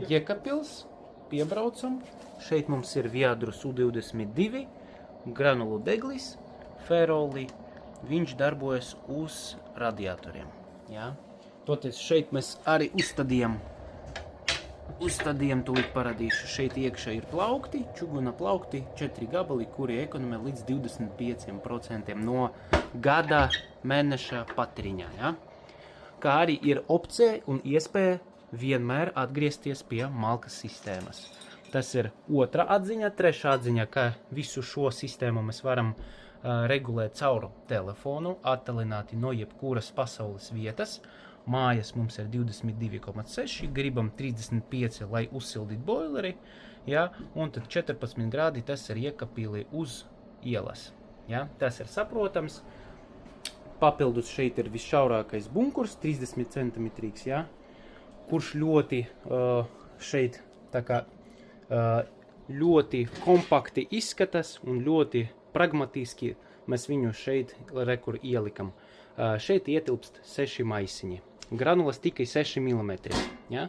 Jēkabpils, piebraucam. Šeit mums ir Viadrus U22, granulu deglis, feroli. Viņš darbojas uz radiatoriem. Ja? Toties šeit mēs arī uzstādījām, tūlīt parādīšu. Šeit iekšā ir plaukti, čuguna plaukti, 4 gabali, kuri ekonomē līdz 25% no gada mēneša patēriņā. Ja? Kā arī ir opcija un iespēja vienmēr atgriezties pie malkas sistēmas. Tas ir otra atziņa. Trešā atziņa, ka visu šo sistēmu mēs varam regulēt caur telefonu, attālināti no jebkuras pasaules vietas. Mājas mums ir 22,6, gribam 35, lai uzsildītu boileri, ja? Un tad 14 grādi tas ir Jēkabpilī uz ielas. Ja? Tas ir saprotams. Papildus šeit ir visšaurākais bunkurs, 30 cm, ja? Kurš ļoti šeit tā kā ļoti kompakti izskatās un ļoti pragmatiski mēs viņu šeit rekur ielikam. Šeit ietilpst 6 maisiņi. Granulas tikai 6 mm. Ja?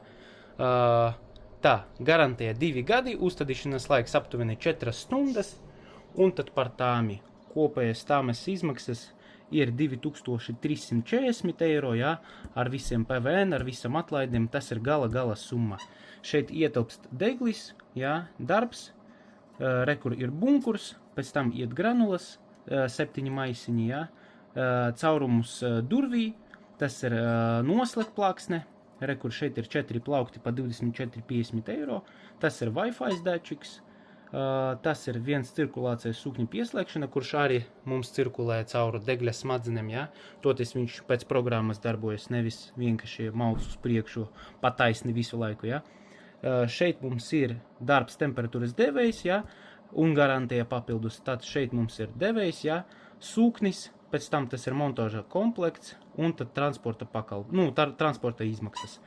Tā, garantēja 2 gadi, uzstādīšanas laiks aptuveni 4 stundas, un tad par tāmi kopējas tāmas izmaksas ir 2340 eiro, ja? Ar visiem PVN, ar visam atlaidiem, tas ir gala summa. Šeit ietilpst deglis, ja? Darbs, rekur ir bunkurs, pēc tam iet granulas, 7 maisiņi, ja? Caurums durvī, tas ir noslēgplāksne, rekur šeit ir 4 plaukti pa 24,50 eiro, tas ir Wi-Fi dačiks, tas ir viens cirkulācijas sūkņa pieslēgšana, kurš arī mums cirkulē cauru degļa smadzenēm, ja? Toties viņš pēc programmas darbojas, nevis vienkārši maus uz priekšu pataisni visu laiku, ja? Šeit mums ir darbs temperatūras devējs, ja? Un garantēja papildus, tad šeit mums ir devējs, ja? Sūknis, pēc tam tas ir montāža komplekts un tad transporta transporta izmaksas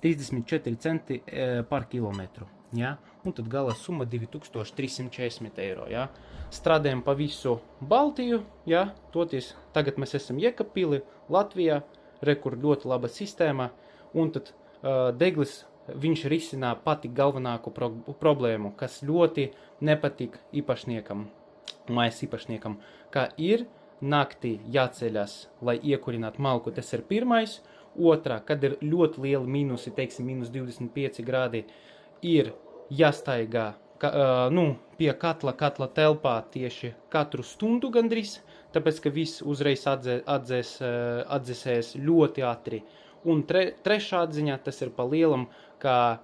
34 centi par kilometru, ja? Un tad gala summa 2340 eiro, ja? Strādājam pa visu Baltiju, ja? Toties tagad mēs esam Jēkabpilī, Latvijā, rekur ļoti laba sistēma, un tad deglis viņš risinā pati galvenāko problēmu, kas ļoti nepatīk īpašniekam, mājas īpašniekam, kā ir naktī jāceļas, lai iekurinātu malku, tas ir pirmais. Otrā, kad ir ļoti lieli mīnusi, teiksim, minus 25 grādi, ir jāstaigā pie katla telpā tieši katru stundu gandrīz, tāpēc, ka viss uzreiz atdzesēs ļoti ātri. Un trešā atziņa, tas ir pa lielam, ka